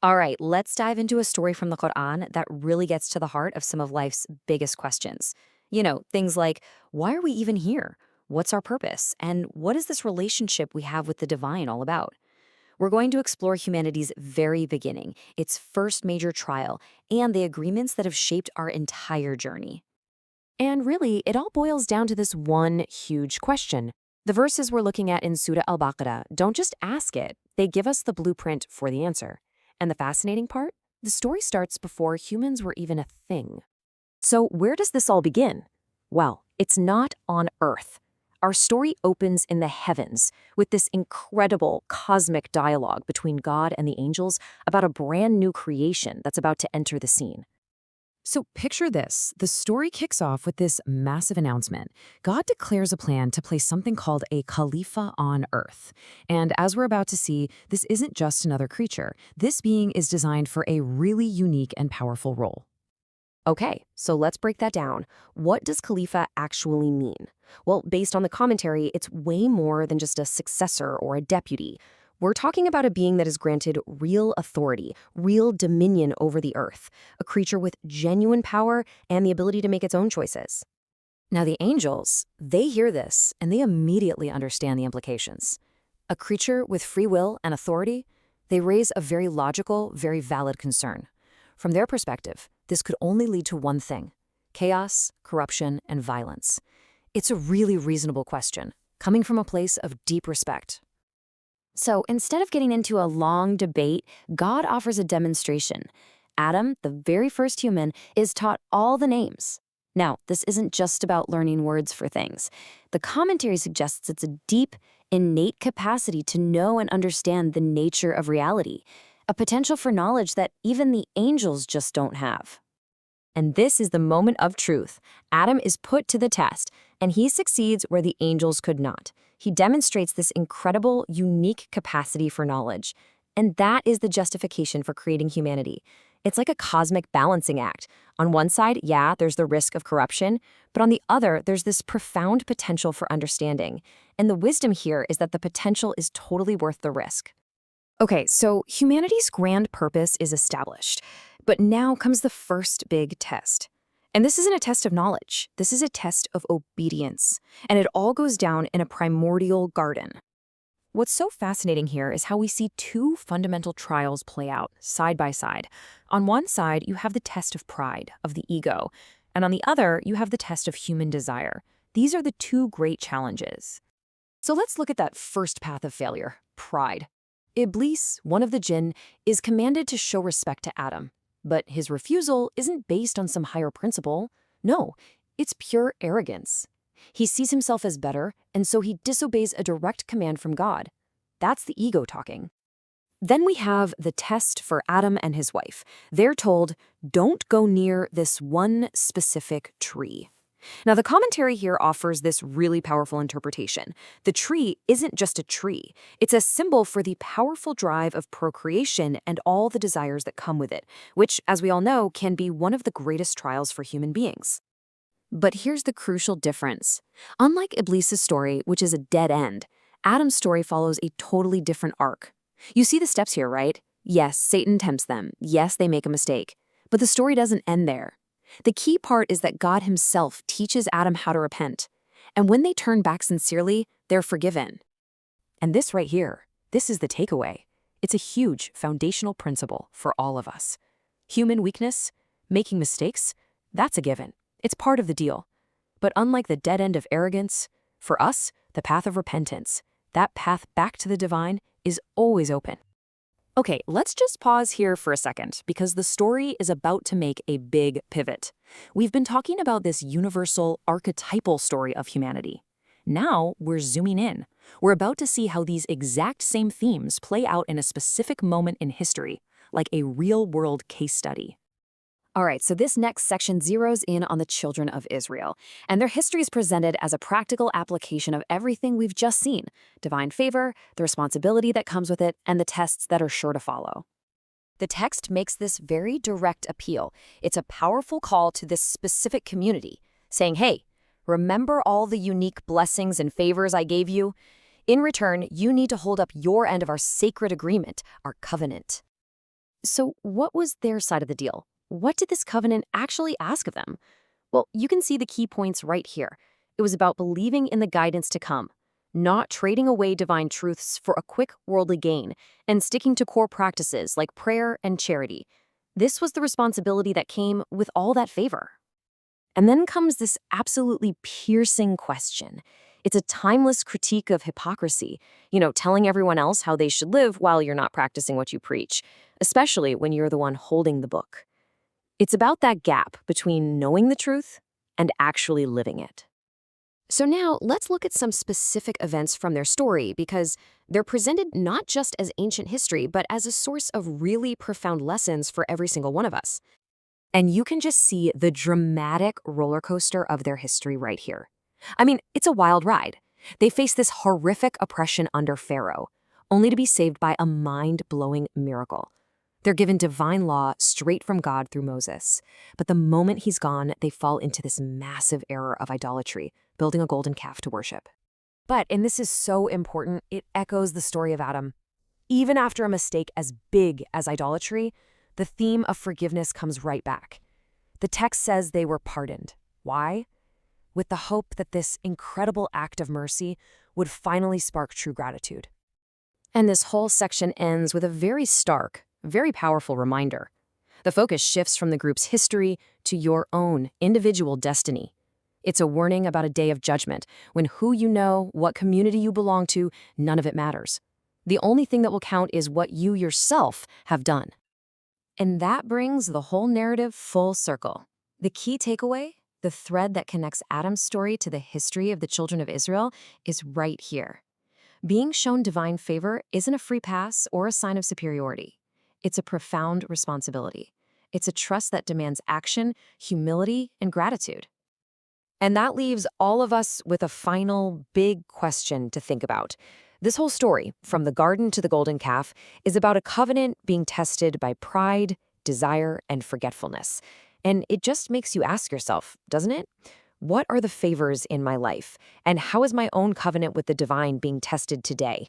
All right, let's dive into a story from the Quran that really gets to the heart of some of life's biggest questions. Things like, why are we even here? What's our purpose? And what is this relationship we have with the divine all about? We're going to explore humanity's very beginning, its first major trial, and the agreements that have shaped our entire journey. And really, it all boils down to this one huge question. The verses we're looking at in Surah Al-Baqarah don't just ask it, they give us the blueprint for the answer. And the fascinating part? The story starts before humans were even a thing. So where does this all begin? Well, it's not on Earth. Our story opens in the heavens with this incredible cosmic dialogue between God and the angels about a brand new creation that's about to enter the scene. So picture this. The story kicks off with this massive announcement. God declares a plan to place something called a Khalifa on Earth. And as we're about to see, this isn't just another creature. This being is designed for a really unique and powerful role. Okay, so let's break that down. What does Khalifa actually mean? Well, based on the commentary, it's way more than just a successor or a deputy. We're talking about a being that is granted real authority, real dominion over the earth, a creature with genuine power and the ability to make its own choices. Now, the angels, they hear this and they immediately understand the implications. A creature with free will and authority, they raise a very logical, very valid concern. From their perspective, this could only lead to one thing: chaos, corruption, and violence. It's a really reasonable question, coming from a place of deep respect. So instead of getting into a long debate, God offers a demonstration. Adam, the very first human, is taught all the names. Now, this isn't just about learning words for things. The commentary suggests it's a deep, innate capacity to know and understand the nature of reality, a potential for knowledge that even the angels just don't have. And this is the moment of truth. Adam is put to the test, and he succeeds where the angels could not. He demonstrates this incredible, unique capacity for knowledge. And that is the justification for creating humanity. It's like a cosmic balancing act. On one side, yeah, there's the risk of corruption, but on the other, there's this profound potential for understanding. And the wisdom here is that the potential is totally worth the risk. Okay, so humanity's grand purpose is established. But now comes the first big test. And this isn't a test of knowledge. This is a test of obedience. And it all goes down in a primordial garden. What's so fascinating here is how we see two fundamental trials play out side by side. On one side, you have the test of pride, of the ego. And on the other, you have the test of human desire. These are the two great challenges. So let's look at that first path of failure, pride. Iblis, one of the jinn, is commanded to show respect to Adam. But his refusal isn't based on some higher principle. No, it's pure arrogance. He sees himself as better, and so he disobeys a direct command from God. That's the ego talking. Then we have the test for Adam and his wife. They're told, don't go near this one specific tree. Now, the commentary here offers this really powerful interpretation. The tree isn't just a tree. It's a symbol for the powerful drive of procreation and all the desires that come with it, which, as we all know, can be one of the greatest trials for human beings. But here's the crucial difference. Unlike Iblis' story, which is a dead end, Adam's story follows a totally different arc. You see the steps here, right? Yes, Satan tempts them. Yes, they make a mistake. But the story doesn't end there. The key part is that God himself teaches Adam how to repent. And when they turn back sincerely, they're forgiven. And this right here, this is the takeaway. It's a huge foundational principle for all of us. Human weakness, making mistakes, that's a given. It's part of the deal. But unlike the dead end of arrogance, for us, the path of repentance, that path back to the divine, is always open. Okay, let's just pause here for a second, because the story is about to make a big pivot. We've been talking about this universal, archetypal story of humanity. Now we're zooming in. We're about to see how these exact same themes play out in a specific moment in history, like a real-world case study. All right, so this next section zeroes in on the children of Israel, and their history is presented as a practical application of everything we've just seen: divine favor, the responsibility that comes with it, and the tests that are sure to follow. The text makes this very direct appeal. It's a powerful call to this specific community, saying, hey, remember all the unique blessings and favors I gave you? In return, you need to hold up your end of our sacred agreement, our covenant. So, what was their side of the deal? What did this covenant actually ask of them? Well, you can see the key points right here. It was about believing in the guidance to come, not trading away divine truths for a quick worldly gain, and sticking to core practices like prayer and charity. This was the responsibility that came with all that favor. And then comes this absolutely piercing question. It's a timeless critique of hypocrisy, telling everyone else how they should live while you're not practicing what you preach, especially when you're the one holding the book. It's about that gap between knowing the truth and actually living it. So now let's look at some specific events from their story because they're presented not just as ancient history, but as a source of really profound lessons for every single one of us. And you can just see the dramatic roller coaster of their history right here. I mean, it's a wild ride. They face this horrific oppression under Pharaoh, only to be saved by a mind-blowing miracle. They're given divine law straight from God through Moses. But the moment he's gone, they fall into this massive error of idolatry, building a golden calf to worship. But, and this is so important, it echoes the story of Adam. Even after a mistake as big as idolatry, the theme of forgiveness comes right back. The text says they were pardoned. Why? With the hope that this incredible act of mercy would finally spark true gratitude. And this whole section ends with a very stark, very powerful reminder. The focus shifts from the group's history to your own individual destiny. It's a warning about a day of judgment, when who you know, what community you belong to, none of it matters. The only thing that will count is what you yourself have done. And that brings the whole narrative full circle. The key takeaway, the thread that connects Adam's story to the history of the children of Israel, is right here. Being shown divine favor isn't a free pass or a sign of superiority. It's a profound responsibility. It's a trust that demands action, humility, and gratitude. And that leaves all of us with a final big question to think about. This whole story, from the garden to the golden calf, is about a covenant being tested by pride, desire, and forgetfulness. And it just makes you ask yourself, doesn't it? What are the favors in my life? And how is my own covenant with the divine being tested today?